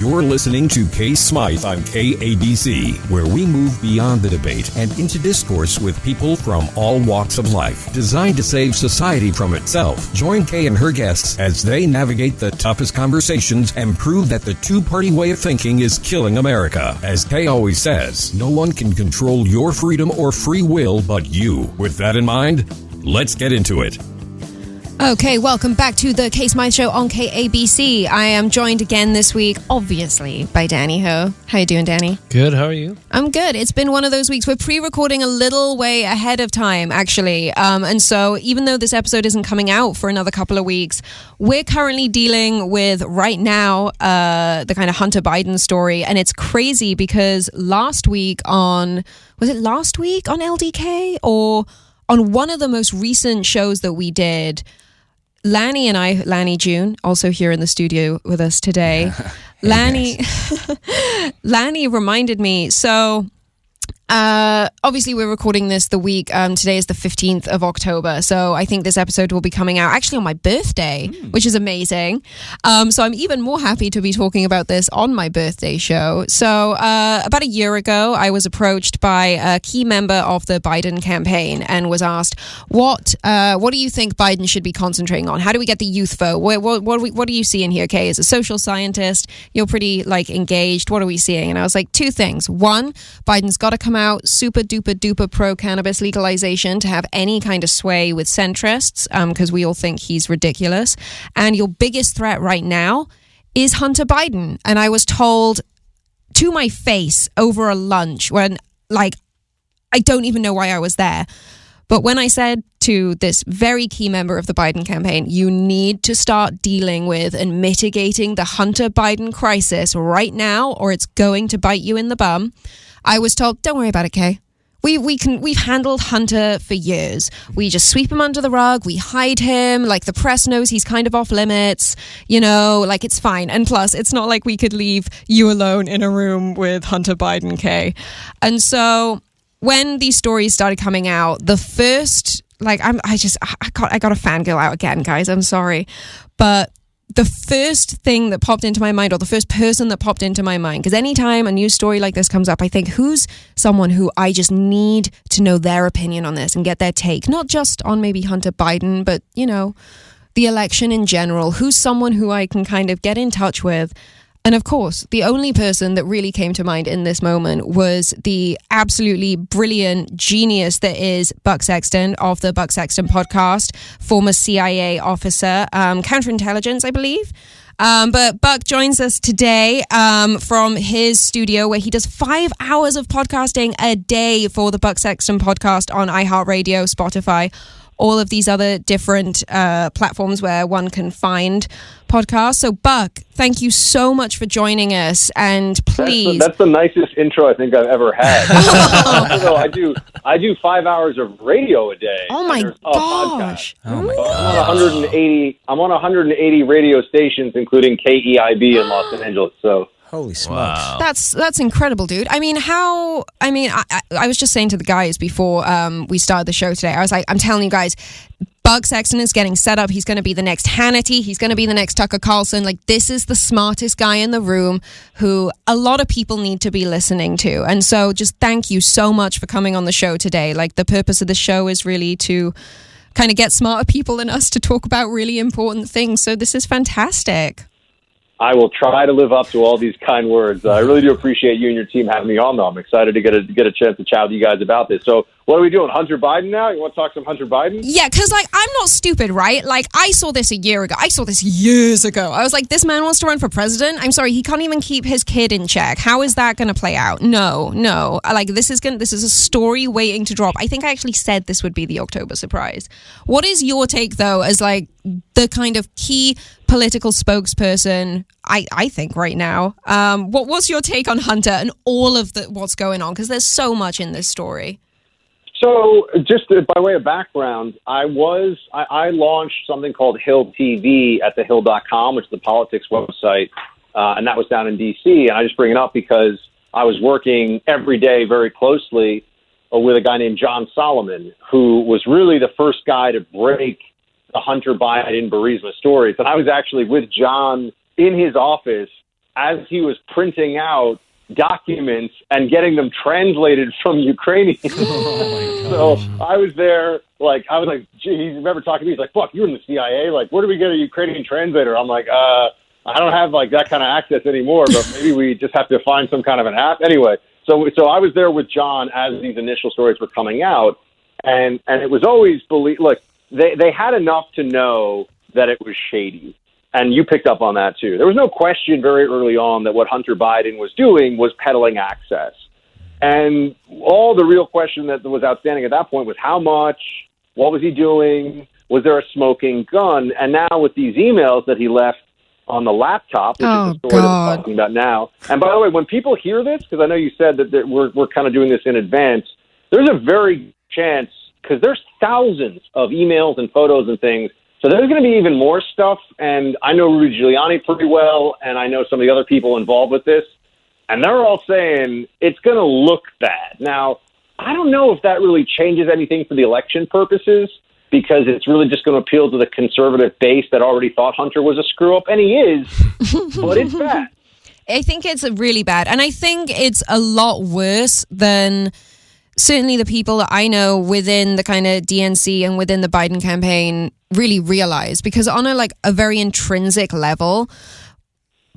You're listening to Kay Smythe on KABC, where we move beyond the debate and into discourse with people from all walks of life, designed to save society from itself. Join Kay and her guests as they navigate the toughest conversations and prove that the two-party way of thinking is killing America. As Kay always says, no one can control your freedom or free will but you. With that in mind, let's get into it. Okay, welcome back to the KAY SMYTHE Show on KABC. I am joined again this week, obviously, by Danny Ho. How you doing, Danny? Good, how are you? I'm good. It's been one of those weeks. We're pre-recording a little way ahead of time, actually. And so even though this episode isn't coming out for another couple of weeks, we're currently dealing with, right now, the kind of Hunter Biden story. And it's crazy because last week on LDK? Or on one of the most recent shows that we did, Lanny June, also here in the studio with us today. Lanny reminded me, so obviously we're recording this the week, today is the 15th of October, so I think this episode will be coming out actually on my birthday, which is amazing. So I'm even more happy to be talking about this on my birthday show. So about a year ago, I was approached by a key member of the Biden campaign and was asked, what do you think Biden should be concentrating on? How do we get the youth vote? What do you see in here, Kay? As a social scientist, you're pretty engaged. What are we seeing? And I was like, two things. One, Biden's got to come out super duper pro-cannabis legalization to have any kind of sway with centrists, because we all think he's ridiculous. And your biggest threat right now is Hunter Biden. And I was told to my face over a lunch when, I don't even know why I was there. But when I said to this very key member of the Biden campaign, you need to start dealing with and mitigating the Hunter Biden crisis right now, or it's going to bite you in the bum, I was told, don't worry about it, Kay. We've handled Hunter for years. We just sweep him under the rug. We hide him. The press knows he's kind of off limits. It's fine. And plus, it's not like we could leave you alone in a room with Hunter Biden, Kay. And so when these stories started coming out, the first, I got a fangirl out again, guys. I'm sorry. But the first thing that popped into my mind, or the first person that popped into my mind, because anytime a news story like this comes up, I think, who's someone who I just need to know their opinion on this and get their take, not just on maybe Hunter Biden, but, the election in general. Who's someone who I can kind of get in touch with? And of course, the only person that really came to mind in this moment was the absolutely brilliant genius that is Buck Sexton of the Buck Sexton podcast, former CIA officer, counterintelligence, I believe. But Buck joins us today from his studio where he does 5 hours of podcasting a day for the Buck Sexton podcast on iHeartRadio, Spotify, all of these other different platforms where one can find podcasts. So, Buck, thank you so much for joining us. And please, that's the nicest intro I think I've ever had. I do 5 hours of radio a day. Oh my gosh! Oh my gosh! I'm on 180 radio stations, including KEIB in Los Angeles. So. Holy smokes. Wow. That's incredible, dude. I was just saying to the guys before we started the show today, I was like, I'm telling you guys, Buck Sexton is getting set up. He's going to be the next Hannity. He's going to be the next Tucker Carlson. This is the smartest guy in the room who a lot of people need to be listening to. And so just thank you so much for coming on the show today. The purpose of the show is really to kind of get smarter people than us to talk about really important things. So this is fantastic. I will try to live up to all these kind words. I really do appreciate you and your team having me on, though. I'm excited to get a chance to chat with you guys about this. So what are we doing? Hunter Biden now? You want to talk some Hunter Biden? Yeah, because, I'm not stupid, right? I saw this a year ago. I saw this years ago. I was like, this man wants to run for president? I'm sorry, he can't even keep his kid in check. How is that going to play out? No. This is a story waiting to drop. I think I actually said this would be the October surprise. What is your take, though, as, the kind of key political spokesperson, I think, right now? What's your take on Hunter and all of what's going on? Because there's so much in this story. So just by way of background, I launched something called Hill TV at thehill.com, which is the politics website, and that was down in D.C. And I just bring it up because I was working every day very closely with a guy named John Solomon, who was really the first guy to break the Hunter Biden Burisma stories. And I was actually with John in his office as he was printing out documents and getting them translated from Ukrainian. So I was there, gee, he remember talking to me. He's like, "Fuck, you're in the CIA. Like, where do we get a Ukrainian translator?" I'm like, I don't have that kind of access anymore, but maybe we just have to find some kind of an app. Anyway, so I was there with John as these initial stories were coming out, and it was always they had enough to know that it was shady. And you picked up on that, too. There was no question very early on that what Hunter Biden was doing was peddling access. And all the real question that was outstanding at that point was how much, what was he doing, was there a smoking gun? And now with these emails that he left on the laptop, which is the story that we're talking about now. And by the way, when people hear this, because I know you said that we're kind of doing this in advance, there's a very chance, because there's thousands of emails and photos and things. So there's going to be even more stuff, and I know Rudy Giuliani pretty well, and I know some of the other people involved with this, and they're all saying it's going to look bad. Now, I don't know if that really changes anything for the election purposes, because it's really just going to appeal to the conservative base that already thought Hunter was a screw-up, and he is, but it's bad. I think it's really bad, and I think it's a lot worse than certainly the people that I know within the kind of DNC and within the Biden campaign really realize, because on a very intrinsic level,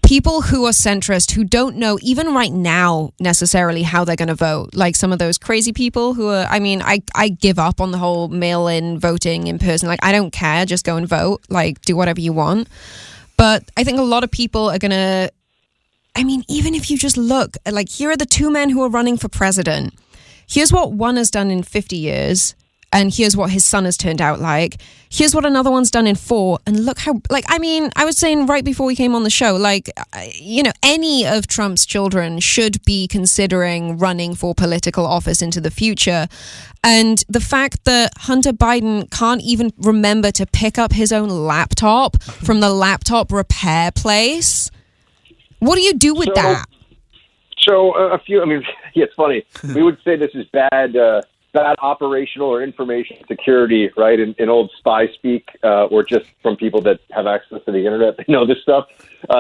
people who are centrist, who don't know even right now necessarily how they're going to vote, like some of those crazy people who are, I give up on the whole mail-in voting in person. Like, I don't care, just go and vote, do whatever you want. But I think a lot of people are going to, even if you just look, here are the two men who are running for president. Here's what one has done in 50 years, and here's what his son has turned out like. Here's what another one's done in 4, and look how, I was saying right before we came on the show, any of Trump's children should be considering running for political office into the future. And the fact that Hunter Biden can't even remember to pick up his own laptop from the laptop repair place, what do you do with that? So it's funny. We would say this is bad operational or information security, right? In old spy speak, or just from people that have access to the internet, they know this stuff.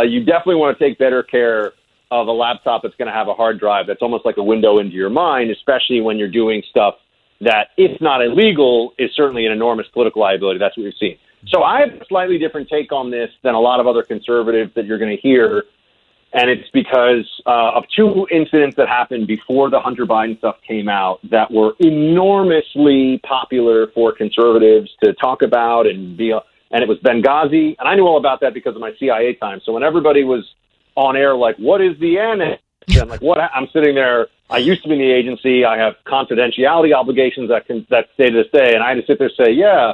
You definitely want to take better care of a laptop that's going to have a hard drive that's almost like a window into your mind, especially when you're doing stuff that, if not illegal, is certainly an enormous political liability. That's what we've seen. So I have a slightly different take on this than a lot of other conservatives that you're going to hear. And it's because of two incidents that happened before the Hunter Biden stuff came out that were enormously popular for conservatives to talk about and it was Benghazi. And I knew all about that because of my CIA time. So when everybody was on air, what is the end? I'm like, what? I'm sitting there. I used to be in the agency. I have confidentiality obligations that stay to this day. And I had to sit there and say, yeah,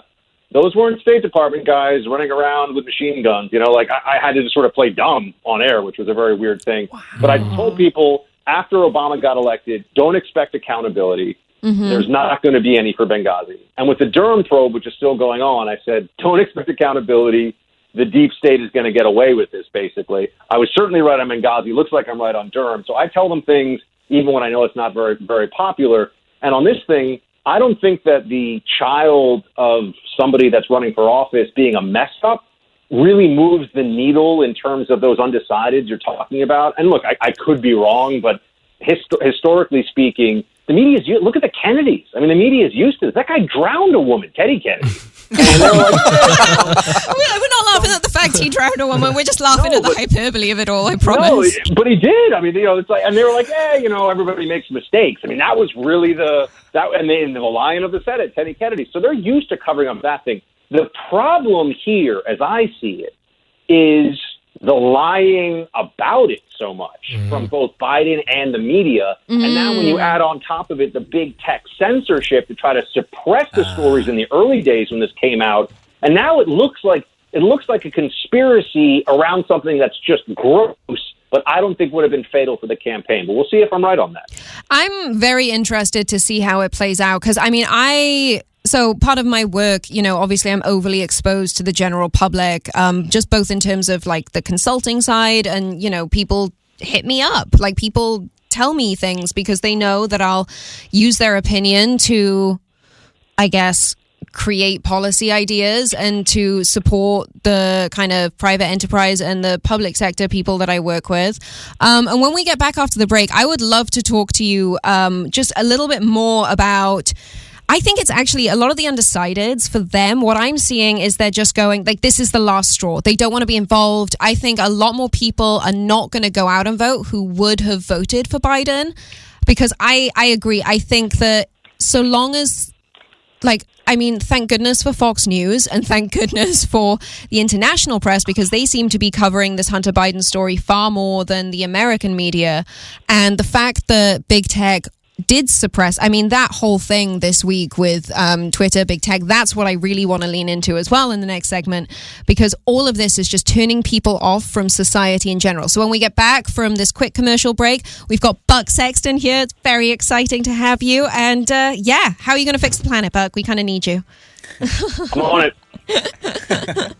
those weren't State Department guys running around with machine guns. I had to just sort of play dumb on air, which was a very weird thing. Wow. But I told people after Obama got elected, don't expect accountability. Mm-hmm. There's not going to be any for Benghazi. And with the Durham probe, which is still going on, I said, don't expect accountability. The deep state is going to get away with this, basically. I was certainly right on Benghazi. Looks like I'm right on Durham. So I tell them things even when I know it's not very, very popular. And on this thing, I don't think that the child of somebody that's running for office being a mess up really moves the needle in terms of those undecideds you're talking about. And look, I could be wrong, but historically speaking, the media look at the Kennedys. The media is used to this. That guy drowned a woman, Teddy Kennedy. And they're like, we're not laughing at the fact he drowned a woman. We're just laughing at the hyperbole of it all, I promise. No, but he did. It's like, and they were like, everybody makes mistakes. That was really the lion of the Senate, Teddy Kennedy. So they're used to covering up that thing. The problem here, as I see it, is the lying about it so much from both Biden and the media. And now when you add on top of it the big tech censorship to try to suppress the stories in the early days when this came out, and now it looks like a conspiracy around something that's just gross, but I don't think would have been fatal for the campaign. But we'll see if I'm right on that. I'm very interested to see how it plays out, because so part of my work, obviously I'm overly exposed to the general public, just both in terms of the consulting side and, people hit me up, people tell me things because they know that I'll use their opinion to, I guess, create policy ideas and to support the kind of private enterprise and the public sector people that I work with. And when we get back after the break, I would love to talk to you just a little bit more about, I think it's actually a lot of the undecideds for them. What I'm seeing is they're just going like, this is the last straw. They don't want to be involved. I think a lot more people are not going to go out and vote who would have voted for Biden, because I agree. I think that so long as, like, I mean, thank goodness for Fox News and thank goodness for the international press, because they seem to be covering this Hunter Biden story far more than the American media. And the fact that big tech did suppress, I mean, that whole thing this week with Twitter, big tech, that's what I really want to lean into as well in the next segment, because all of this is just turning people off from society in general. So when we get back from this quick commercial break, we've got Buck Sexton here. It's very exciting to have you. And yeah, how are you going to fix the planet, Buck? We kind of need you. I'm on it.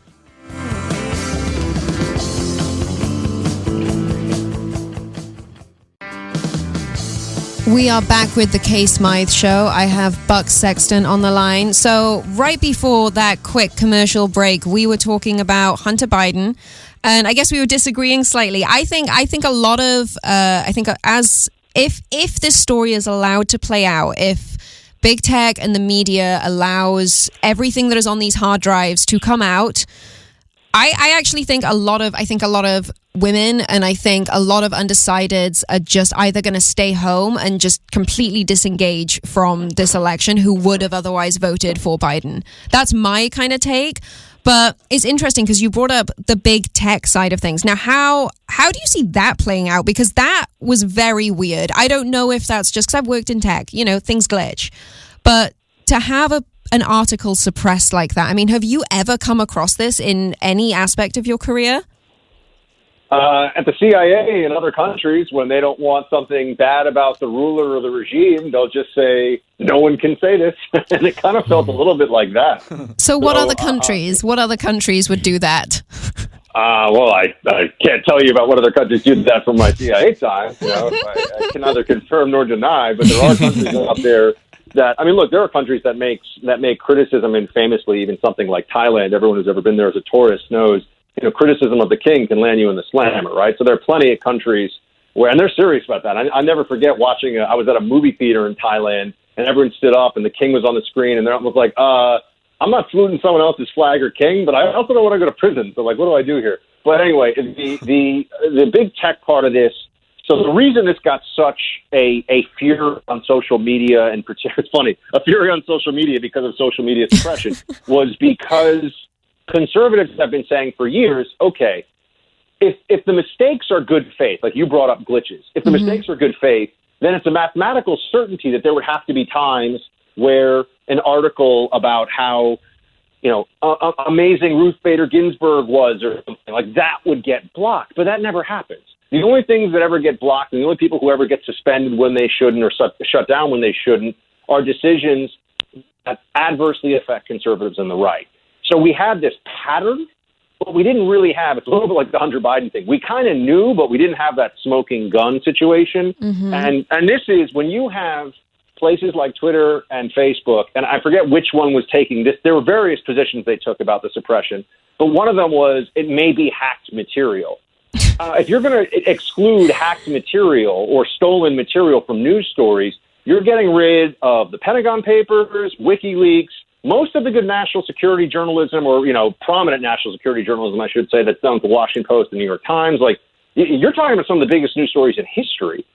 We are back with the KAY Smythe Show. I have Buck Sexton on the line. So right before that quick commercial break, we were talking about Hunter Biden, and I guess we were disagreeing slightly. I think a lot of if this story is allowed to play out, if big tech and the media allows everything that is on these hard drives to come out, I actually think a lot of women and I think a lot of undecideds are just either going to stay home and just completely disengage from this election who would have otherwise voted for Biden. That's my kind of take. But it's interesting because you brought up the big tech side of things. Now, how do you see that playing out? Because that was very weird. I don't know if that's just because I've worked in tech, things glitch. But to have an article suppressed like that, I mean, have you ever come across this in any aspect of your career? At the CIA in other countries, when they don't want something bad about the ruler or the regime, they'll just say, no one can say this. And it kind of felt a little bit like that. So what other countries? What other countries would do that? Well, I can't tell you about what other countries do that from my CIA time. I can neither confirm nor deny, but there are countries out there that, I mean, look, there are countries that make criticism, and famously even something like Thailand, everyone who's ever been there as a tourist knows, criticism of the king can land you in the slammer, right? So there are plenty of countries where, and they're serious about that. I never forget watching, I was at a movie theater in Thailand, and everyone stood up, and the king was on the screen, and they're almost like, I'm not saluting someone else's flag or king, but I also don't want to go to prison, so, like, what do I do here? But anyway, the big tech part of this, so the reason this got such a fear on social media, and it's funny, a fury on social media because of social media suppression, was because conservatives have been saying for years, okay, if the mistakes are good faith, like you brought up glitches, if the mistakes are good faith, then it's a mathematical certainty that there would have to be times where an article about how, amazing Ruth Bader Ginsburg was or something like that would get blocked. But that never happens. The only things that ever get blocked and the only people who ever get suspended when they shouldn't or shut down when they shouldn't are decisions that adversely affect conservatives and the right. So we had this pattern, but we didn't really have, it's a little bit like the Hunter Biden thing. We kind of knew, but we didn't have that smoking gun situation. And this is when you have places like Twitter and Facebook, and I forget which one was taking this. There were various positions they took about the suppression, but one of them was it may be hacked material. If you're going to exclude hacked material or stolen material from news stories, you're getting rid of the Pentagon Papers, WikiLeaks, most of the good national security journalism, or, prominent national security journalism, I should say, that's done with the Washington Post and New York Times. Like, you're talking about some of the biggest news stories in history.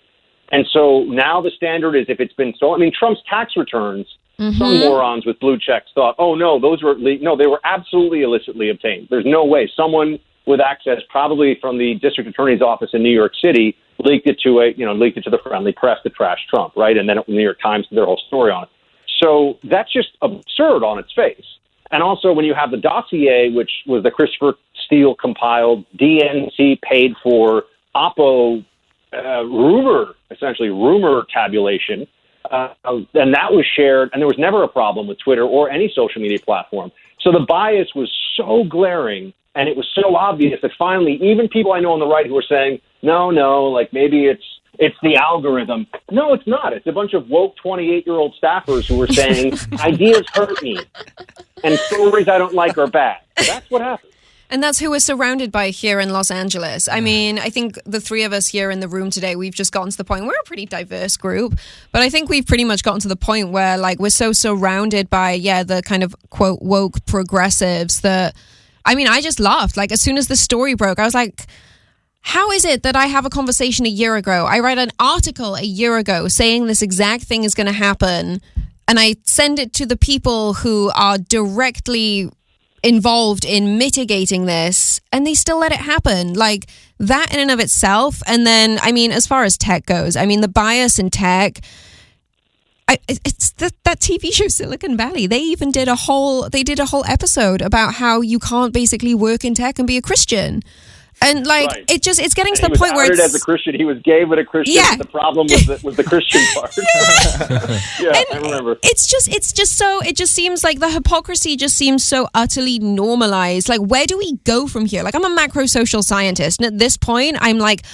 And so now the standard is if it's been stolen. I mean, Trump's tax returns, some morons with blue checks thought, oh, no, they were absolutely illicitly obtained. There's no way. Someone with access, probably from the district attorney's office in New York City, leaked it to the friendly press to trash Trump, right? And then the New York Times did their whole story on it. So that's just absurd on its face. And also when you have the dossier, which was the Christopher Steele compiled, DNC paid for Oppo rumor tabulation, and that was shared, and there was never a problem with Twitter or any social media platform. So the bias was so glaring, and it was so obvious that finally even people I know on the right who were saying, no, like maybe it's it's the algorithm. No, it's not. It's a bunch of woke 28-year-old staffers who are saying, ideas hurt me, and stories I don't like are bad. That's what happens. And that's who we're surrounded by here in Los Angeles. I mean, I think the three of us here in the room today, we've just gotten to the point, we're a pretty diverse group, but I think we've pretty much gotten to the point where, like, we're so surrounded by, the kind of, quote, woke progressives that, I mean, I just laughed. Like, as soon as the story broke, I was like, how is it that I have a conversation a year ago? I write an article a year ago saying this exact thing is going to happen, and I send it to the people who are directly involved in mitigating this, and they still let it happen. Like, that in and of itself. And then, I mean, as far as tech goes, I mean, the bias in tech, it's that TV show Silicon Valley. They even did a whole episode about how you can't basically work in tech and be a Christian. And like, right. it's getting to and the point where it's as a Christian, he was gay but a Christian. Yeah. The problem was the Christian part. I remember. It just seems like the hypocrisy just seems so utterly normalized. Like, where do we go from here? Like, I'm a macro social scientist, and at this point, I'm like,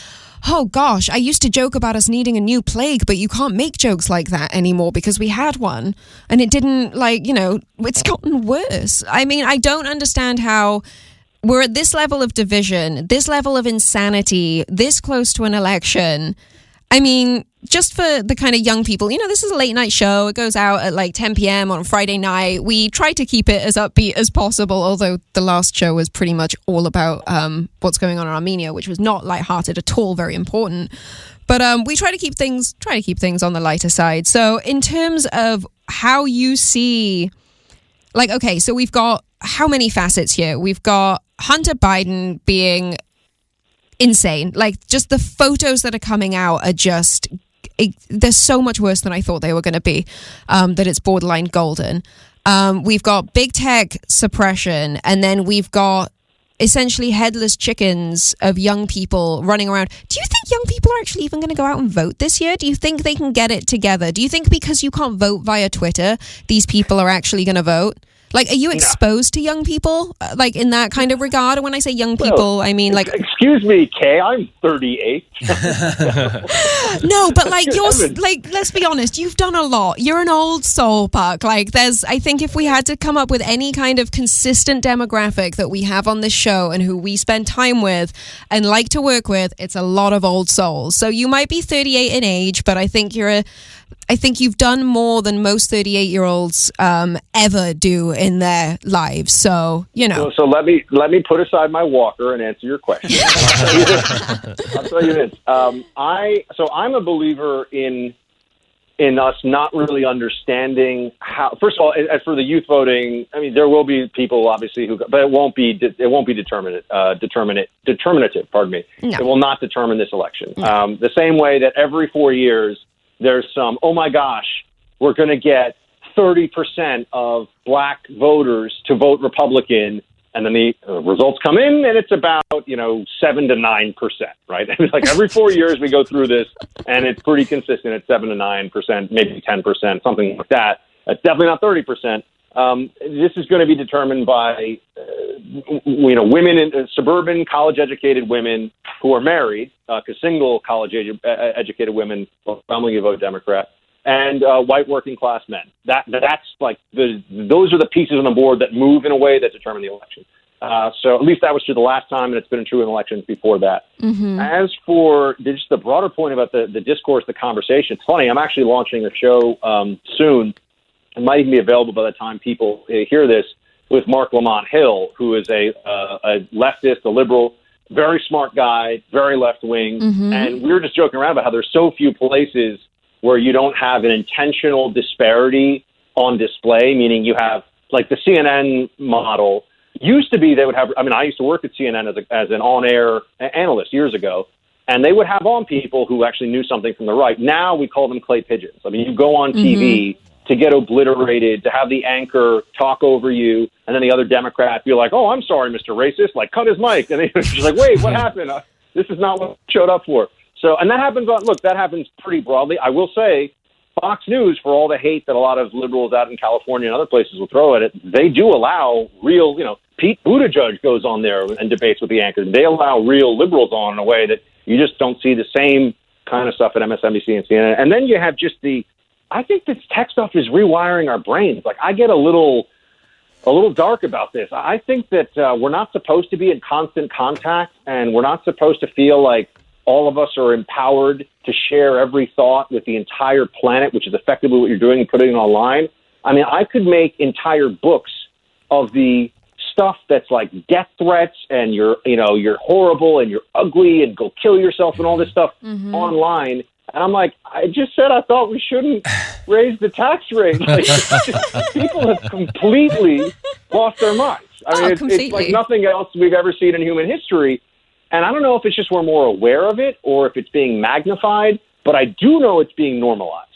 oh gosh, I used to joke about us needing a new plague, but you can't make jokes like that anymore because we had one, and it didn't, like, it's gotten worse. I mean, I don't understand how we're at this level of division, this level of insanity, this close to an election. I mean, just for the kind of young people, this is a late night show. It goes out at like 10 p.m. on Friday night. We try to keep it as upbeat as possible, although the last show was pretty much all about what's going on in Armenia, which was not lighthearted at all, very important. But we try to keep things on the lighter side. So in terms of how you see, like, okay, so we've got how many facets here? We've got Hunter Biden being insane. Like, just the photos that are coming out are just, they're so much worse than I thought they were going to be, that it's borderline golden. We've got big tech suppression, and then we've got essentially headless chickens of young people running around. Do you think young people are actually even going to go out and vote this year? Do you think they can get it together? Do you think because you can't vote via Twitter, these people are actually going to vote? Like, are you exposed to young people, like, in that kind of regard? And when I say young people, I mean, like... Excuse me, Kay, I'm 38. No, but, like, let's be honest, you've done a lot. You're an old soul, Buck. Like, I think if we had to come up with any kind of consistent demographic that we have on this show and who we spend time with and like to work with, it's a lot of old souls. So you might be 38 in age, but I think you've done more than most 38-year-olds ever do in their lives. So, So let me put aside my walker and answer your question. I'll tell you this. I'm a believer in us not really understanding how. First of all, as for the youth voting, I mean, there will be people obviously but it won't be determinative. Pardon me. No. It will not determine this election. No. The same way that every 4 years there's some, oh my gosh, we're going to get 30% of black voters to vote Republican, and then the results come in, and it's about 7 to 9%, right? I mean, like, every 4 years we go through this, and it's pretty consistent at 7 to 9%, maybe 10%, something like that. It's definitely not 30%. This is going to be determined by women, suburban college-educated women who are married, because single college-educated women overwhelmingly vote Democrat, and white working-class men. That's like those are the pieces on the board that move in a way that determine the election. So at least that was true the last time, and it's been true in elections before that. Mm-hmm. As for just the broader point about the discourse, the conversation, it's funny. I'm actually launching a show soon. It might even be available by the time people hear this, with Mark Lamont Hill, who is a leftist, a liberal, very smart guy, very left-wing. Mm-hmm. And we were just joking around about how there's so few places where you don't have an intentional disparity on display, meaning you have, like, the CNN model. Used to be they would have, I mean, I used to work at CNN as an on-air analyst years ago, and they would have on people who actually knew something from the right. Now we call them clay pigeons. I mean, you go on TV to get obliterated, to have the anchor talk over you, and then the other Democrat be like, oh, I'm sorry, Mr. Racist, like, cut his mic. And she's like, wait, what happened? This is not what I showed up for. So, and that happens that happens pretty broadly. I will say, Fox News, for all the hate that a lot of liberals out in California and other places will throw at it, they do allow real, Pete Buttigieg goes on there and debates with the anchors. They allow real liberals on in a way that you just don't see the same kind of stuff at MSNBC and CNN. And then you have just I think this tech stuff is rewiring our brains. Like, I get a little dark about this. I think that we're not supposed to be in constant contact, and we're not supposed to feel like all of us are empowered to share every thought with the entire planet, which is effectively what you're doing and putting it online. I mean, I could make entire books of the stuff that's like death threats and you're horrible and you're ugly and go kill yourself and all this stuff online. And I'm like, I just said I thought we shouldn't raise the tax rate. Like, people have completely lost their minds. I mean, it's like nothing else we've ever seen in human history. And I don't know if it's just we're more aware of it or if it's being magnified, but I do know it's being normalized.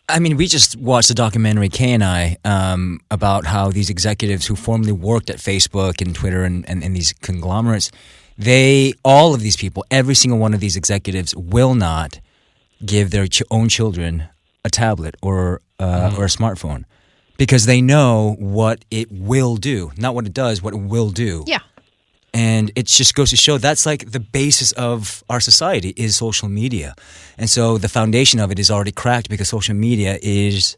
I mean, we just watched a documentary, Kay and I, about how these executives who formerly worked at Facebook and Twitter and these conglomerates, all of these people, every single one of these executives will not give their own children a tablet or a smartphone because they know what it will do. Not what it does, what it will do. Yeah. And it just goes to show that's like the basis of our society is social media. And so the foundation of it is already cracked because social media is,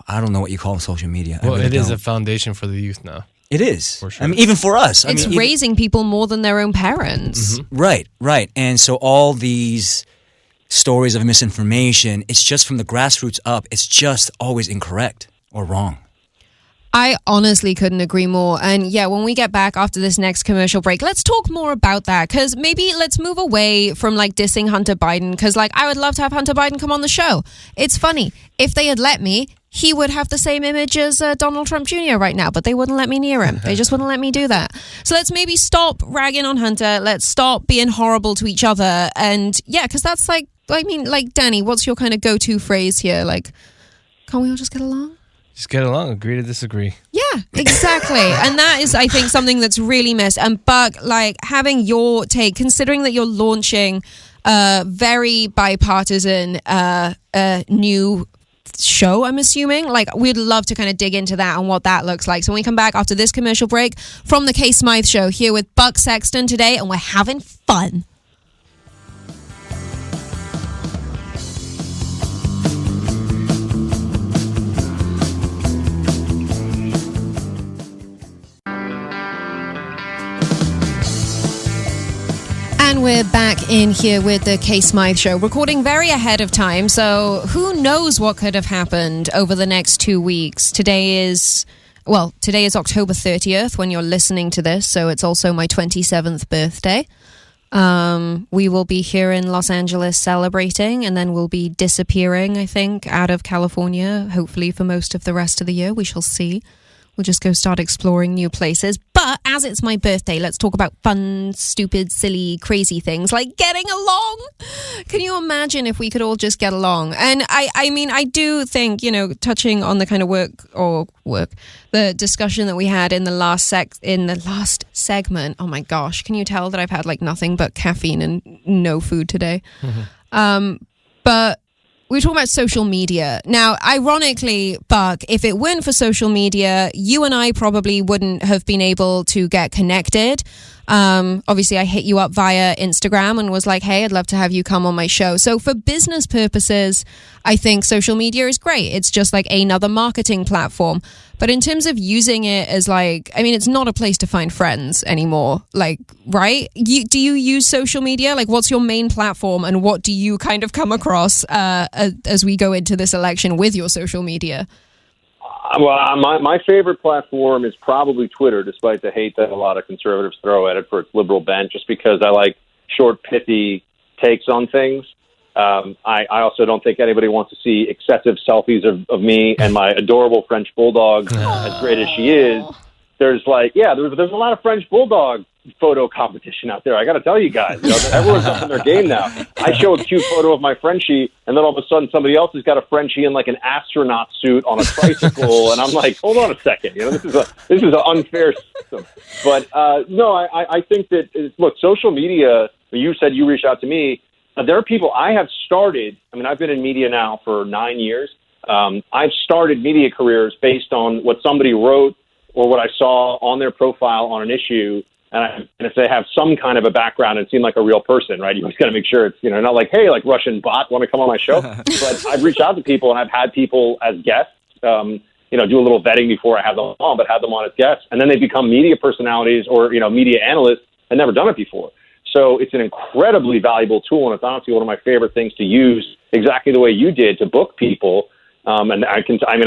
I don't know what you call social media. Well, it is a foundation for the youth now. It is. For sure. I mean, even for us. It's raising people more than their own parents. Right. And so all these stories of misinformation, it's just from the grassroots up. It's just always incorrect or wrong. I honestly couldn't agree more. And yeah, when we get back after this next commercial break, let's talk more about that. Because maybe let's move away from like dissing Hunter Biden. Because like I would love to have Hunter Biden come on the show. It's funny. If they had let me, he would have the same image as Donald Trump Jr. right now. But they wouldn't let me near him. They just wouldn't let me do that. So let's maybe stop ragging on Hunter. Let's stop being horrible to each other. And yeah, because that's like, I mean, like, Danny, what's your kind of go-to phrase here? Like, can't we all just get along? Just get along, agree to disagree. Yeah, exactly. And that is, I think, something that's really missed. And Buck, like, having your take, considering that you're launching a very bipartisan new show, I'm assuming, like, we'd love to kind of dig into that and what that looks like. So when we come back after this commercial break from the KAY Smythe Show here with Buck Sexton today, and we're having fun. And we're back in here with the KAY Smythe Show, recording very ahead of time. So who knows what could have happened over the next 2 weeks. Today is October 30th when you're listening to this. So it's also my 27th birthday. We will be here in Los Angeles celebrating, and then we'll be disappearing, I think, out of California, hopefully for most of the rest of the year. We shall see. We'll just go start exploring new places. But as it's my birthday, let's talk about fun, stupid, silly, crazy things like getting along. Can you imagine if we could all just get along? And I mean, I do think, touching on the kind of the discussion that we had in the last segment. Oh my gosh, can you tell that I've had like nothing but caffeine and no food today? But we were talking about social media. Now, ironically, Buck, if it weren't for social media, you and I probably wouldn't have been able to get connected. Obviously, I hit you up via Instagram and was like, hey, I'd love to have you come on my show. So for business purposes, I think social media is great. It's just like another marketing platform. But in terms of using it as it's not a place to find friends anymore. Like, right? Do you use social media? Like, what's your main platform and what do you kind of come across as we go into this election with your social media? Well, my favorite platform is probably Twitter, despite the hate that a lot of conservatives throw at it for its liberal bent, just because I like short, pithy takes on things. I also don't think anybody wants to see excessive selfies of me and my adorable French bulldog, as great as she is. There's a lot of French bulldog photo competition out there. I got to tell you guys, everyone's up in their game now. I show a cute photo of my Frenchie, and then all of a sudden somebody else has got a Frenchie in like an astronaut suit on a tricycle, and I'm like, hold on a second, this is an unfair system. But no, I think that look, social media. You said you reached out to me. There are people I have started. I mean, I've been in media now for 9 years. I've started media careers based on what somebody wrote or what I saw on their profile on an issue And if they have some kind of a background and seem like a real person, right? You always got to make sure it's, not like, hey, like Russian bot, want to come on my show? But I've reached out to people and I've had people as guests, do a little vetting before I have them on, but have them on as guests. And then they become media personalities or, media analysts and never done it before. So it's an incredibly valuable tool. And it's honestly one of my favorite things to use exactly the way you did to book people. And I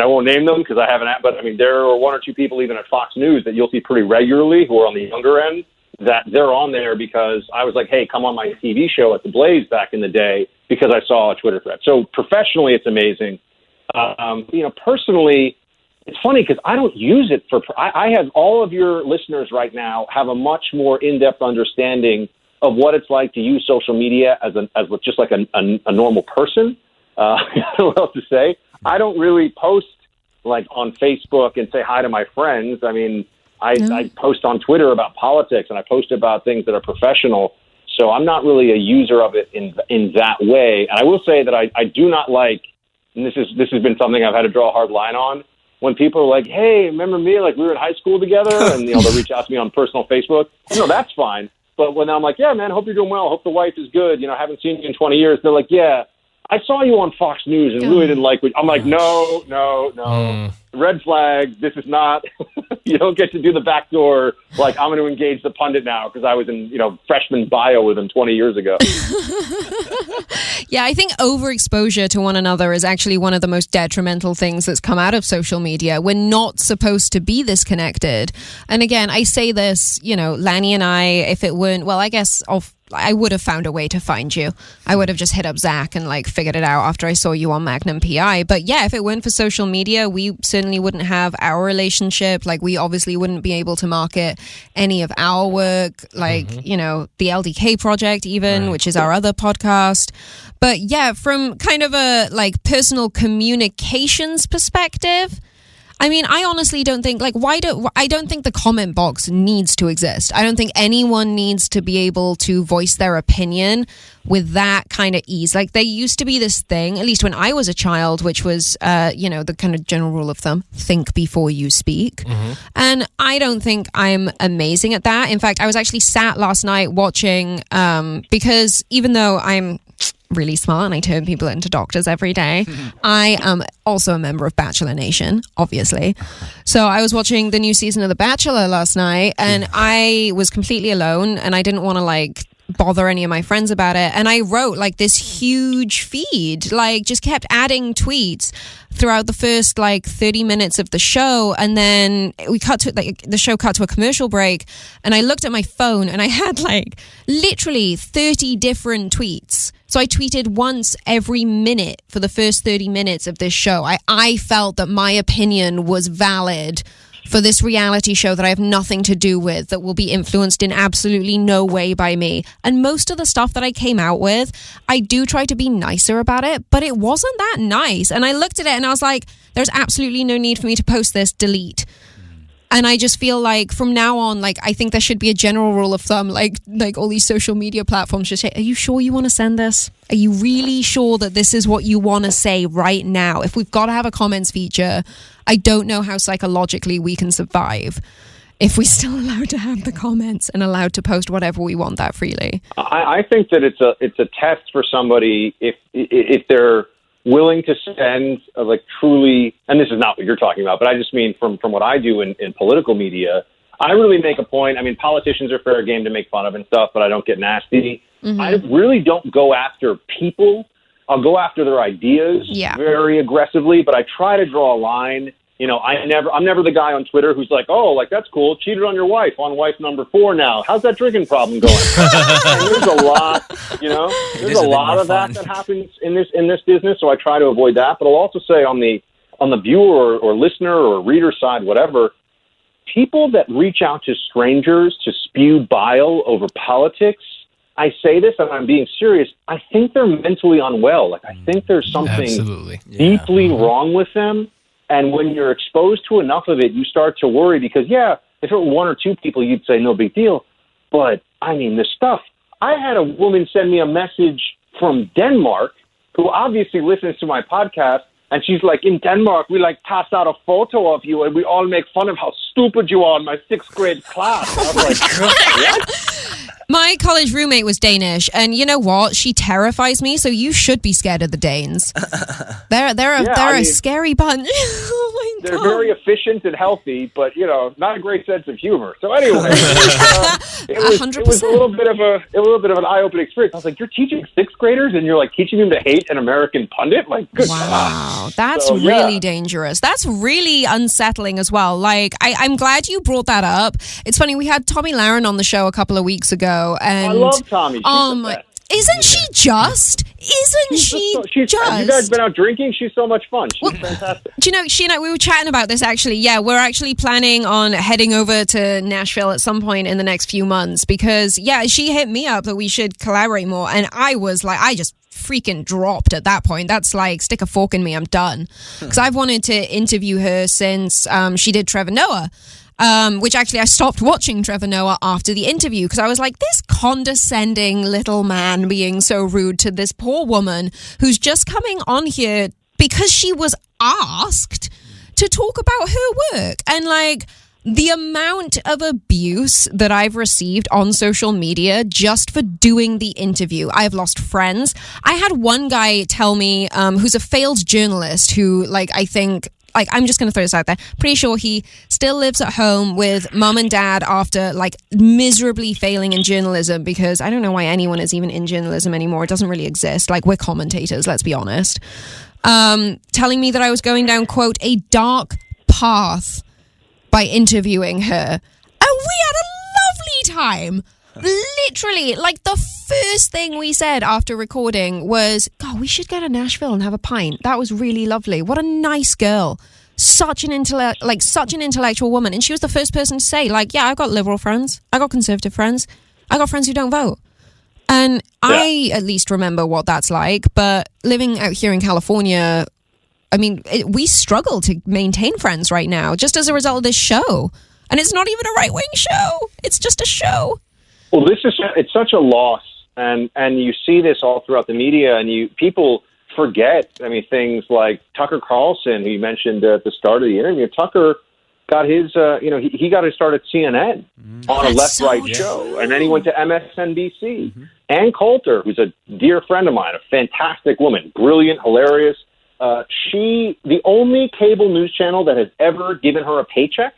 won't name them because I haven't, but there are one or two people even at Fox News that you'll see pretty regularly who are on the younger end that they're on there because I was like, hey, come on my TV show at the Blaze back in the day because I saw a Twitter thread. So professionally, it's amazing. Personally, it's funny because I don't use it for, I have all of your listeners right now have a much more in-depth understanding of what it's like to use social media as just like a normal person. I don't know what else to say. I don't really post like on Facebook and say hi to my friends. I post on Twitter about politics and I post about things that are professional. So I'm not really a user of it in that way. And I will say that I do not like, and this has been something I've had to draw a hard line on, when people are like, hey, remember me? Like we were in high school together and they'll reach out to me on personal Facebook. That's fine. But when I'm like, yeah, man, hope you're doing well. Hope the wife is good. Haven't seen you in 20 years. They're like, yeah, I saw you on Fox News and really didn't like what I'm like, no. Red flag. This is not, you don't get to do the back door. Like I'm going to engage the pundit now because I was in, freshman bio with him 20 years ago. Yeah, I think overexposure to one another is actually one of the most detrimental things that's come out of social media. We're not supposed to be this connected. And again, I say this, Lanny and I, if it weren't, well, I guess I would have found a way to find you. I would have just hit up Zach and figured it out after I saw you on Magnum PI. But yeah, if it weren't for social media, we certainly wouldn't have our relationship. We obviously wouldn't be able to market any of our work, the LDK Project even, right, which is our other podcast. But yeah, from kind of a personal communications perspective, I honestly don't think, I don't think the comment box needs to exist. I don't think anyone needs to be able to voice their opinion with that kind of ease. There used to be this thing, at least when I was a child, which was, the kind of general rule of thumb, think before you speak. Mm-hmm. And I don't think I'm amazing at that. In fact, I was actually sat last night watching, because even though I'm really smart and I turn people into doctors every day, I am also a member of Bachelor Nation, obviously. So I was watching the new season of The Bachelor last night and I was completely alone and I didn't want to bother any of my friends about it. And I wrote this huge feed, just kept adding tweets throughout the first 30 minutes of the show. And then we cut to the show cut to a commercial break and I looked at my phone and I had literally 30 different tweets. So I tweeted once every minute for the first 30 minutes of this show. I felt that my opinion was valid for this reality show that I have nothing to do with, that will be influenced in absolutely no way by me. And most of the stuff that I came out with, I do try to be nicer about it, but it wasn't that nice. And I looked at it and I was like, there's absolutely no need for me to post this, delete. And I just feel from now on, I think there should be a general rule of thumb, all these social media platforms should say, are you sure you want to send this? Are you really sure that this is what you want to say right now? If we've got to have a comments feature, I don't know how psychologically we can survive if we're still allowed to have the comments and allowed to post whatever we want that freely. I think that it's a test for somebody if they're willing to spend truly, and this is not what you're talking about, but I just mean from what I do in political media, I really make a point. Politicians are fair game to make fun of and stuff, but I don't get nasty. Mm-hmm. I really don't go after people. I'll go after their ideas very aggressively, but I try to draw a line. I'm never the guy on Twitter who's like, oh, that's cool. Cheated on your wife, on wife number 4 now. How's that drinking problem going? And there's a lot, there's a lot of that happens in this business. So I try to avoid that. But I'll also say on the viewer or listener or reader side, whatever, people that reach out to strangers to spew bile over politics, I say this and I'm being serious, I think they're mentally unwell. I think there's something deeply wrong with them. And when you're exposed to enough of it, you start to worry because, if it were 1 or 2 people, you'd say no big deal. But, this stuff. I had a woman send me a message from Denmark who obviously listens to my podcast And she's like, in Denmark, we like pass out a photo of you and we all make fun of how stupid you are in my 6th grade class. And I was like, what? My college roommate was Danish, and you know what? She terrifies me, so you should be scared of the Danes. They're a scary bunch. Oh my they're God. very efficient and healthy, but, not a great sense of humor. So anyway, it was a little bit of an eye-opening experience. I was like, you're teaching 6th graders and you're like teaching them to hate an American pundit? Like, good Wow, God. that's really dangerous. That's really unsettling as well. Like, I'm glad you brought that up. It's funny, we had Tommy Lahren on the show a couple of weeks ago. And I love Tommy. She's the best. Isn't she just? Isn't she just? You guys been out drinking? She's so much fun. She's fantastic. Do you know, she and I, we were chatting about this actually. Yeah, we're actually planning on heading over to Nashville at some point in the next few months because, she hit me up that we should collaborate more. And I was like, I just freaking dropped at that point. That's like, stick a fork in me, I'm done. Because I've wanted to interview her since she did Trevor Noah. Which actually I stopped watching Trevor Noah after the interview because I was like, this condescending little man being so rude to this poor woman who's just coming on here because she was asked to talk about her work. And like the amount of abuse that I've received on social media just for doing the interview. I've lost friends. I had one guy tell me, who's a failed journalist who I'm just going to throw this out there. Pretty sure he still lives at home with mom and dad after miserably failing in journalism because I don't know why anyone is even in journalism anymore. It doesn't really exist. Like, we're commentators, let's be honest. Telling me that I was going down, quote, a dark path by interviewing her. And we had a lovely time. Literally, the first thing we said after recording was, God, we should go to Nashville and have a pint. That was really lovely. What a nice girl. Such an intellectual woman. And she was the first person to say, I've got liberal friends. I got conservative friends. I got friends who don't vote. And I at least remember what that's like. But living out here in California, we struggle to maintain friends right now just as a result of this show. And it's not even a right-wing show. It's just a show. Well, it's such a loss, and you see this all throughout the media, and people forget. Things like Tucker Carlson, who you mentioned at the start of the interview. Tucker got his, he got his start at CNN on a left-right show, and then he went to MSNBC. Mm-hmm. Ann Coulter, who's a dear friend of mine, a fantastic woman, brilliant, hilarious. The only cable news channel that has ever given her a paycheck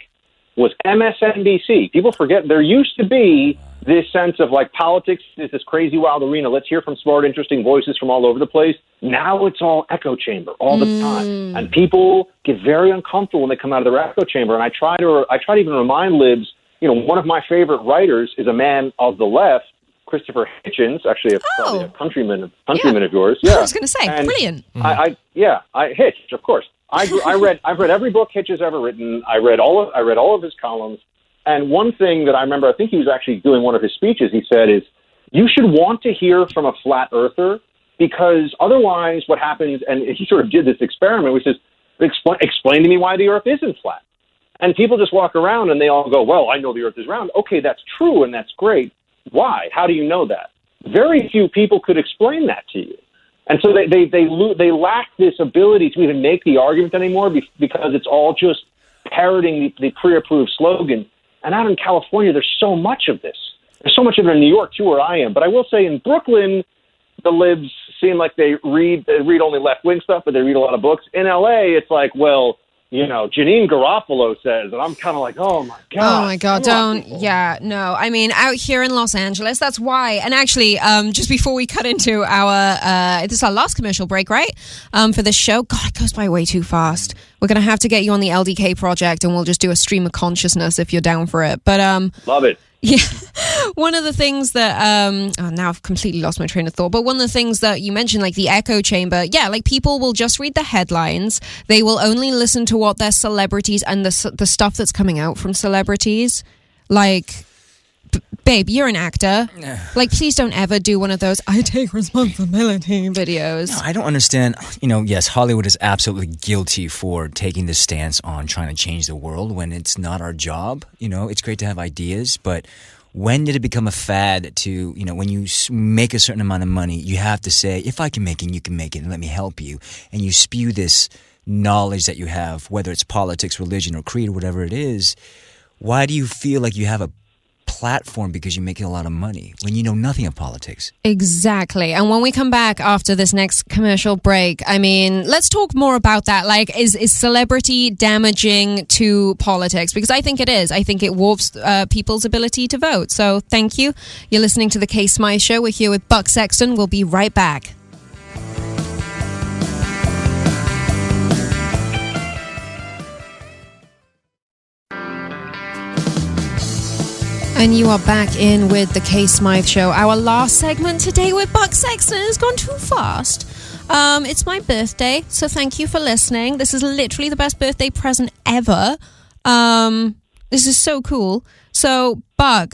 was MSNBC. People forget there used to be this sense of politics is this crazy wild arena. Let's hear from smart, interesting voices from all over the place. Now it's all echo chamber all the time. And people get very uncomfortable when they come out of their echo chamber. And I try to even remind libs, one of my favorite writers is a man of the left, Christopher Hitchens, actually probably a countryman of yours. Yeah. I was going to say, and brilliant. Hitch, of course. I've read every book Hitch has ever written. I read all of his columns. And one thing that I remember, I think he was actually doing one of his speeches, he said is, you should want to hear from a flat earther because otherwise what happens, and he sort of did this experiment, which is, explain to me why the earth isn't flat. And people just walk around and they all go, well, I know the earth is round. Okay, that's true and that's great. Why? How do you know that? Very few people could explain that to you. And so they lack this ability to even make the argument anymore because it's all just parroting the pre-approved slogan. And out in California, there's so much of this. There's so much of it in New York, too, where I am. But I will say in Brooklyn, the libs seem like they read only left-wing stuff, but they read a lot of books. In L.A., it's like, well, Janine Garofalo says, and I'm kind of like, oh, my God. Oh, my God, don't. Yeah, no. Out here in Los Angeles, that's why. And actually, just before we cut into this is our last commercial break, right? For this show. God, it goes by way too fast. We're going to have to get you on the LDK project, and we'll just do a stream of consciousness if you're down for it. But love it. Yeah. One of the things that, now I've completely lost my train of thought, but one of the things that you mentioned, the echo chamber, people will just read the headlines. They will only listen to what their celebrities and the stuff that's coming out from celebrities. Babe, you're an actor. Please don't ever do one of those I take responsibility videos. No, I don't understand. Yes, Hollywood is absolutely guilty for taking this stance on trying to change the world when it's not our job. It's great to have ideas, but when did it become a fad to, when you make a certain amount of money, you have to say, if I can make it, you can make it, and let me help you. And you spew this knowledge that you have, whether it's politics, religion, or creed, or whatever it is. Why do you feel like you have a platform because you're making a lot of money when you know nothing of politics? Exactly. And when we come back after this next commercial break, let's talk more about that. Like, is celebrity damaging to politics? Because I think it is. I think it warps people's ability to vote. So thank you. You're listening to the KAY Smythe Show. We're here with Buck Sexton. We'll be right back. And you are back in with the KAY Smythe Show. Our last segment today with Buck Sexton has gone too fast. It's my birthday, so thank you for listening. This is literally the best birthday present ever. This is so cool. So, Buck,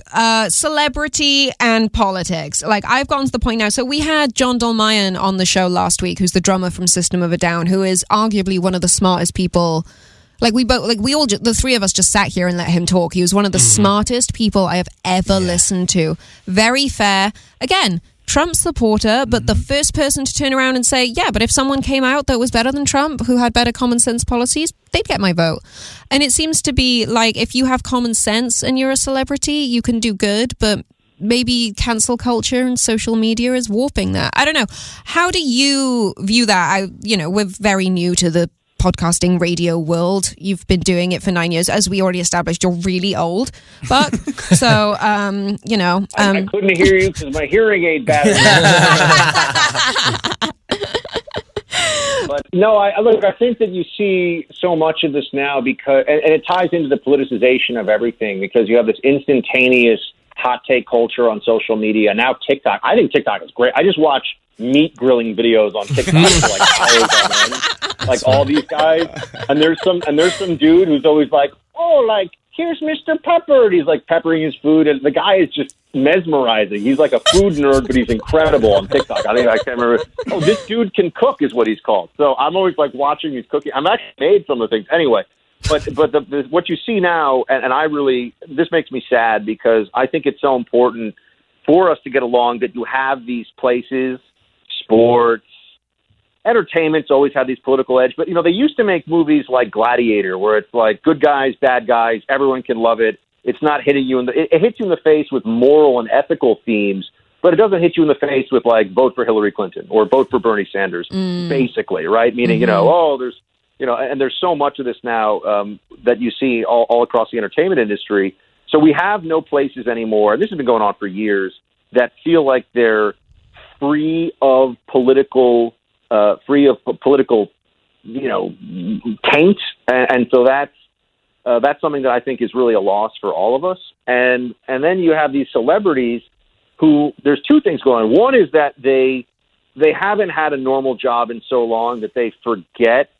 celebrity and politics. Like, I've gotten to the point now. So we had John Dolmayan on the show last week, who's the drummer from System of a Down, who is arguably one of the smartest people. The three of us just sat here and let him talk. He was one of the smartest people I have ever listened to. Very fair. Again, Trump supporter, but the first person to turn around and say, yeah, but if someone came out that was better than Trump, who had better common sense policies, they'd get my vote. And it seems to be like, if you have common sense and you're a celebrity, you can do good, but maybe cancel culture and social media is warping that. I don't know. How do you view that? We're very new to the podcasting radio world. You've been doing it for 9 years. As we already established, you're really old, Buck. So, I couldn't hear you because my hearing aid battery. But no, I think that you see so much of this now because, and it ties into the politicization of everything, because you have this instantaneous hot take culture on social media. Now TikTok. I think TikTok is great. I just watch meat grilling videos on TikTok for like hours on end. Like all these guys, and there's some dude who's always like, here's Mr. Pepper, and he's like peppering his food, and the guy is just mesmerizing. He's like a food nerd, but he's incredible on TikTok. I can't remember. Oh, this dude can cook is what he's called. So I'm always like watching his cooking. I'm actually made some of the things anyway. But the what you see now, and I really, this makes me sad because I think it's so important for us to get along that you have these places, sports, entertainment's always had these political edge, but they used to make movies like Gladiator, where it's like good guys, bad guys, everyone can love it. It's not hitting you it hits you in the face with moral and ethical themes, but it doesn't hit you in the face with like vote for Hillary Clinton or vote for Bernie Sanders, basically, right? Meaning, there's and there's so much of this now that you see all across the entertainment industry. So we have no places anymore, and this has been going on for years, that feel like they're free of political taint, and so that's something that I think is really a loss for all of us. And then you have these celebrities who, there's two things going on. One is that they haven't had a normal job in so long that they forget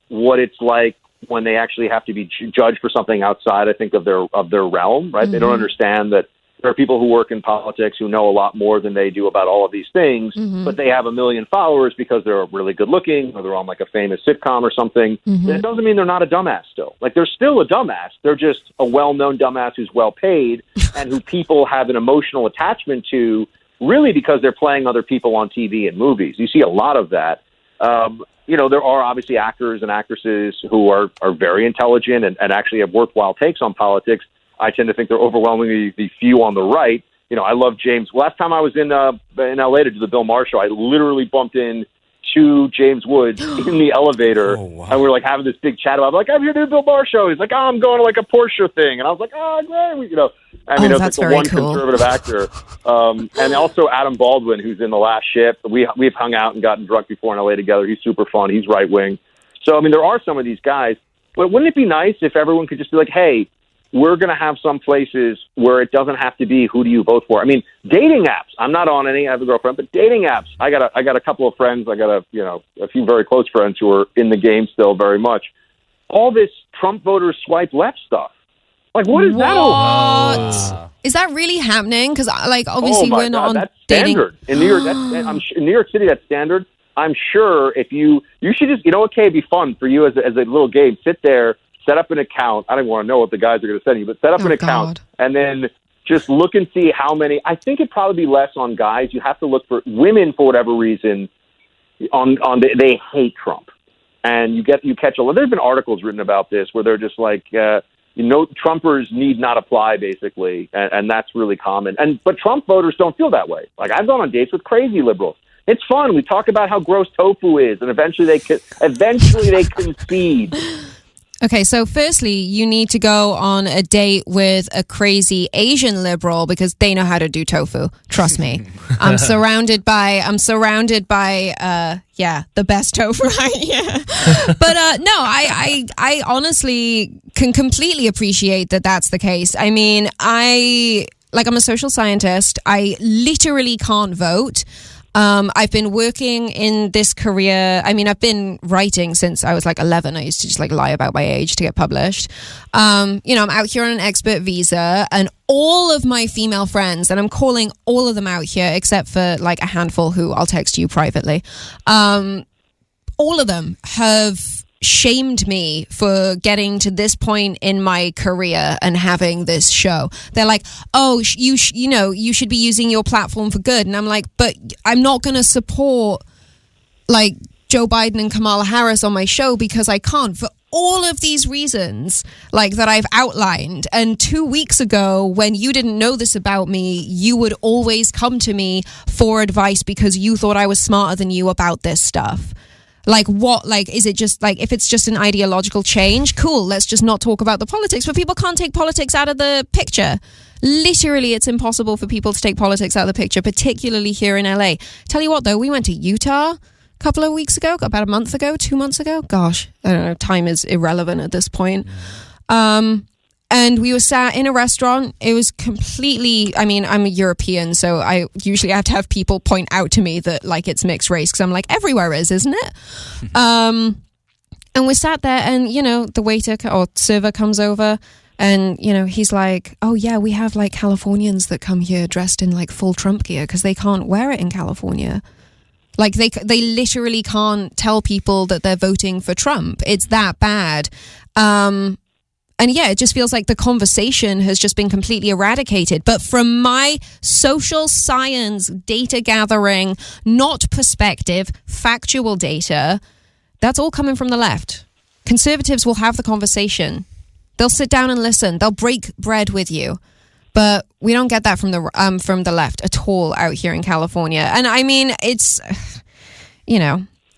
what it's like when they actually have to be judged for something outside, I think, of their realm, right? Mm-hmm. They don't understand that there are people who work in politics who know a lot more than they do about all of these things, but they have 1 million followers because they're really good looking or they're on like a famous sitcom or something. It doesn't mean they're not a dumbass still. Like, they're still a dumbass. They're just a well-known dumbass who's well paid and who people have an emotional attachment to, really because they're playing other people on TV and movies. You see a lot of that. There are obviously actors and actresses who are very intelligent and actually have worthwhile takes on politics. I tend to think they're overwhelmingly the few on the right. I love James. Last time I was in L.A. to do the Bill Maher show, I literally bumped into James Woods in the elevator, and we were like having this big chat about, like, I'm here to do the Bill Maher show. He's like, I'm going to like a Porsche thing, and I was like, oh, great. It's like the one conservative actor, and also Adam Baldwin, who's in The Last Ship. We've hung out and gotten drunk before in L.A. together. He's super fun. He's right wing. So there are some of these guys, but wouldn't it be nice if everyone could just be like, hey, we're going to have some places where it doesn't have to be who do you vote for. Dating apps. I'm not on any. I have a girlfriend, but dating apps. I got a couple of friends. I got a few very close friends who are in the game still very much. All this Trump voters swipe left stuff. Like, what is that all about? Is that really happening? Because obviously we're not on that's dating. Standard in New York. In New York City, that's standard. I'm sure if you should just, okay, it'd be fun for you as a little game. Sit there. Set up an account. I don't want to know what the guys are going to send you, but set up an account and then just look and see how many. I think it'd probably be less on guys. You have to look for women for whatever reason. They hate Trump, and you catch a lot. There's been articles written about this where they're just like, Trumpers need not apply, basically, and that's really common. But Trump voters don't feel that way. Like, I've gone on dates with crazy liberals. It's fun. We talk about how gross tofu is, and eventually they concede. Okay, so firstly, you need to go on a date with a crazy Asian liberal because they know how to do tofu. Trust me. I'm surrounded by the best tofu right here. But no, I honestly can completely appreciate that that's the case. I mean, I'm a social scientist. I literally can't vote. I've been working in this career. I mean, I've been writing since I was like 11. I used to just like lie about my age to get published. I'm out here on an expert visa, and all of my female friends, and I'm calling all of them out here except for like a handful who I'll text you privately. All of them have shamed me for getting to this point in my career and having this show. They're like, oh, you should be using your platform for good. And I'm like, but I'm not going to support like Joe Biden and Kamala Harris on my show because I can't, for all of these reasons like that I've outlined. And 2 weeks ago, when you didn't know this about me, you would always come to me for advice because you thought I was smarter than you about this stuff. Like what? Like, is it just like, if it's just an ideological change, cool, let's just not talk about the politics. But people can't take politics out of the picture. Literally, it's impossible for people to take politics out of the picture, particularly here in LA. Tell you what, though, we went to Utah a couple of weeks ago, about a month ago, 2 months ago. Gosh, I don't know, time is irrelevant at this point. And we were sat in a restaurant. It was completely, I mean, I'm a European, so I usually have to have people point out to me that like it's mixed race because I'm like, everywhere is, isn't it? And we sat there and, the waiter or server comes over and, he's like, oh yeah, we have like Californians that come here dressed in like full Trump gear because they can't wear it in California. Like they literally can't tell people that they're voting for Trump. It's that bad. And yeah, it just feels like the conversation has just been completely eradicated. But from my social science data gathering, not perspective, factual data, that's all coming from the left. Conservatives will have the conversation. They'll sit down and listen. They'll break bread with you. But we don't get that from the left at all out here in California. And I mean, it's,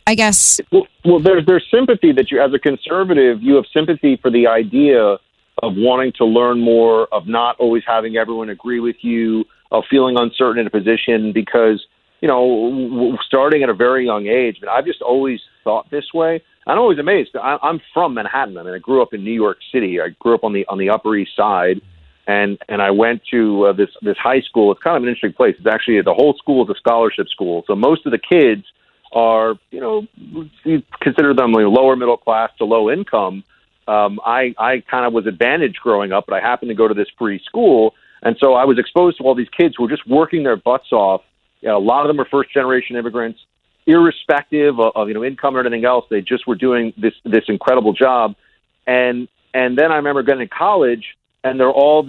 I guess. Well, there's sympathy that you, as a conservative, you have sympathy for the idea of wanting to learn more, of not always having everyone agree with you, of feeling uncertain in a position because, starting at a very young age, but I've just always thought this way. I'm always amazed. I'm from Manhattan. I mean, I grew up in New York City. I grew up on the Upper East Side, and I went to this high school. It's kind of an interesting place. It's actually, the whole school is a scholarship school. So most of the kids are, you consider them lower middle class to low income. I kind of was advantaged growing up, but I happened to go to this free school. And so I was exposed to all these kids who were just working their butts off. A lot of them are first generation immigrants, irrespective of income or anything else. They just were doing this incredible job. And then I remember getting to college, and there are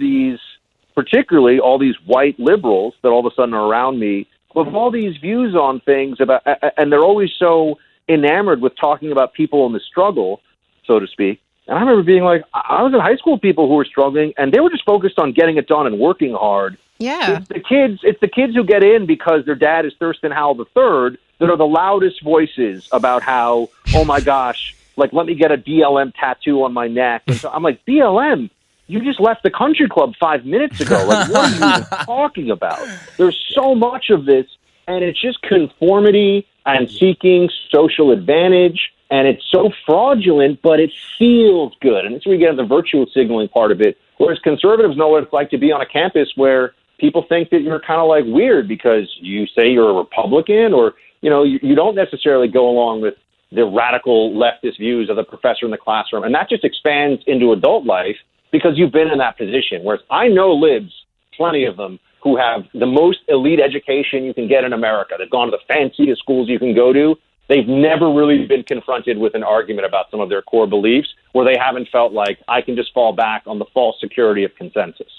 particularly all these white liberals that all of a sudden are around me, with all these views on things about, and they're always so enamored with talking about people in the struggle, so to speak. And I remember being like, I was in high school with people who were struggling, and they were just focused on getting it done and working hard. Yeah, it's the kids who get in because their dad is Thurston Howell III that are the loudest voices about how, oh my gosh, like let me get a BLM tattoo on my neck. And so I'm like, BLM? You just left the country club 5 minutes ago. Like, what are you even talking about? There's so much of this, and it's just conformity and seeking social advantage, and it's so fraudulent, but it feels good. And that's where we get into the virtue signaling part of it, whereas conservatives know what it's like to be on a campus where people think that you're kind of like weird because you say you're a Republican, or, you don't necessarily go along with the radical leftist views of the professor in the classroom. And that just expands into adult life, because you've been in that position. Whereas I know libs, plenty of them, who have the most elite education you can get in America. They've gone to the fanciest schools you can go to. They've never really been confronted with an argument about some of their core beliefs where they haven't felt like I can just fall back on the false security of consensus.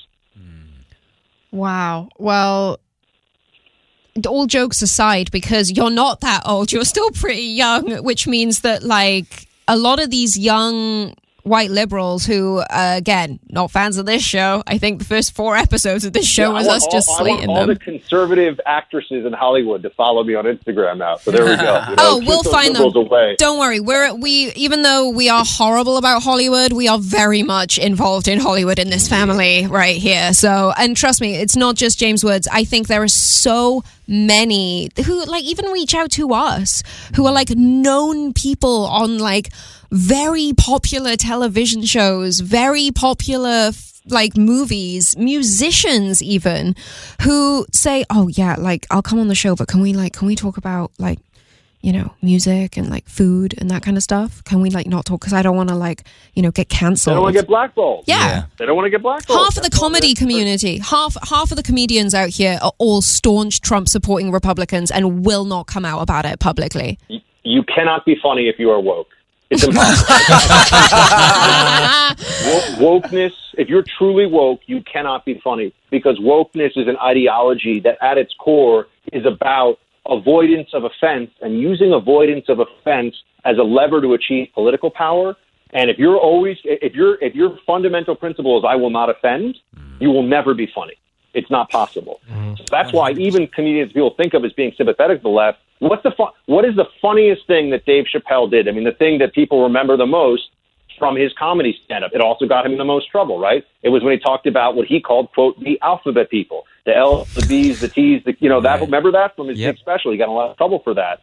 Wow. Well, all jokes aside, because you're not that old, you're still pretty young, which means that like a lot of these young white liberals who, again, not fans of this show. I think the first 4 episodes of this show was us just slating them. I want all the conservative actresses in Hollywood to follow me on Instagram now. So there we go. We'll find them. Away. Don't worry. We even though we are horrible about Hollywood, we are very much involved in Hollywood in this family right here. So, and trust me, it's not just James Woods. I think there are so many who like even reach out to us who are like known people on like very popular television shows, very popular like movies, musicians even, who say, oh yeah, like I'll come on the show, but can we talk about like, you know, music and like food and that kind of stuff? Can we like not talk? Because I don't want to like, you know, get cancelled. They don't want to get blackballed. Yeah. They don't want to get blackballed. Half of the comedy community, half of the comedians out here are all staunch Trump supporting Republicans and will not come out about it publicly. You cannot be funny if you are woke. It's impossible. Wokeness, if you're truly woke, you cannot be funny, because wokeness is an ideology that at its core is about avoidance of offense and using avoidance of offense as a lever to achieve political power. And if your fundamental principle is I will not offend, you will never be funny. It's not possible. So that's why even comedians people think of as being sympathetic to the left. What is the funniest thing that Dave Chappelle did? I mean, the thing that people remember the most from his comedy stand-up. It also got him in the most trouble, right? It was when he talked about what he called, quote, the alphabet people. The L's, the B's, the T's, that, remember that from his big special? He got in a lot of trouble for that.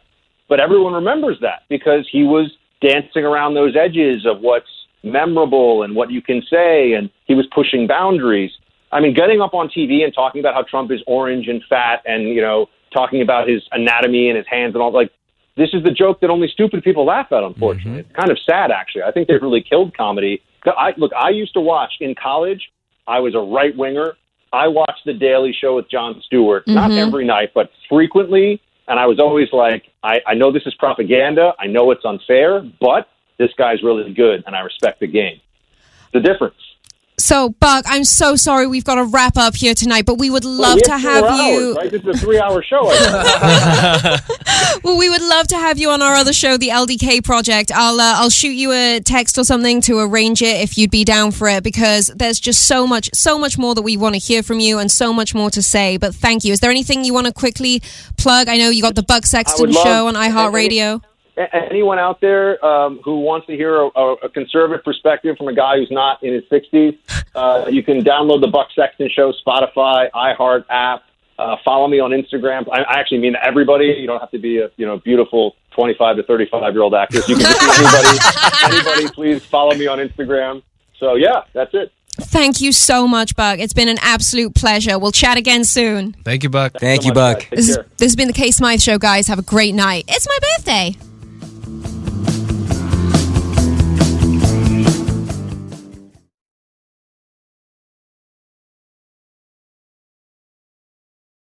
But everyone remembers that because he was dancing around those edges of what's memorable and what you can say, and he was pushing boundaries. I mean, getting up on TV and talking about how Trump is orange and fat and, talking about his anatomy and his hands and all, like, this is the joke that only stupid people laugh at, unfortunately. It's kind of sad, actually. I think they've really killed comedy. I used to watch in college. I was a right-winger. I watched The Daily Show with Jon Stewart, not every night, but frequently. And I was always like, I know this is propaganda. I know it's unfair, but this guy's really good, and I respect the game. The difference. So, Buck, I'm so sorry we've got to wrap up here tonight, but we would love to have you. Right? This is a 3-hour show. Well, we would love to have you on our other show, the LDK Project. I'll shoot you a text or something to arrange it if you'd be down for it, because there's just so much more that we want to hear from you and so much more to say. But thank you. Is there anything you want to quickly plug? I know you got the Buck Sexton show on iHeartRadio. Anyone out there who wants to hear a conservative perspective from a guy who's not in his 60s, you can download the Buck Sexton Show, Spotify, iHeart app. Follow me on Instagram. I actually mean everybody. You don't have to be a beautiful 25 to 35-year-old actress. You can just be anybody. Please follow me on Instagram. So, yeah, that's it. Thank you so much, Buck. It's been an absolute pleasure. We'll chat again soon. Thank you, Buck. Thank you, Buck. This has been the KAY Smythe Show, guys. Have a great night. It's my birthday.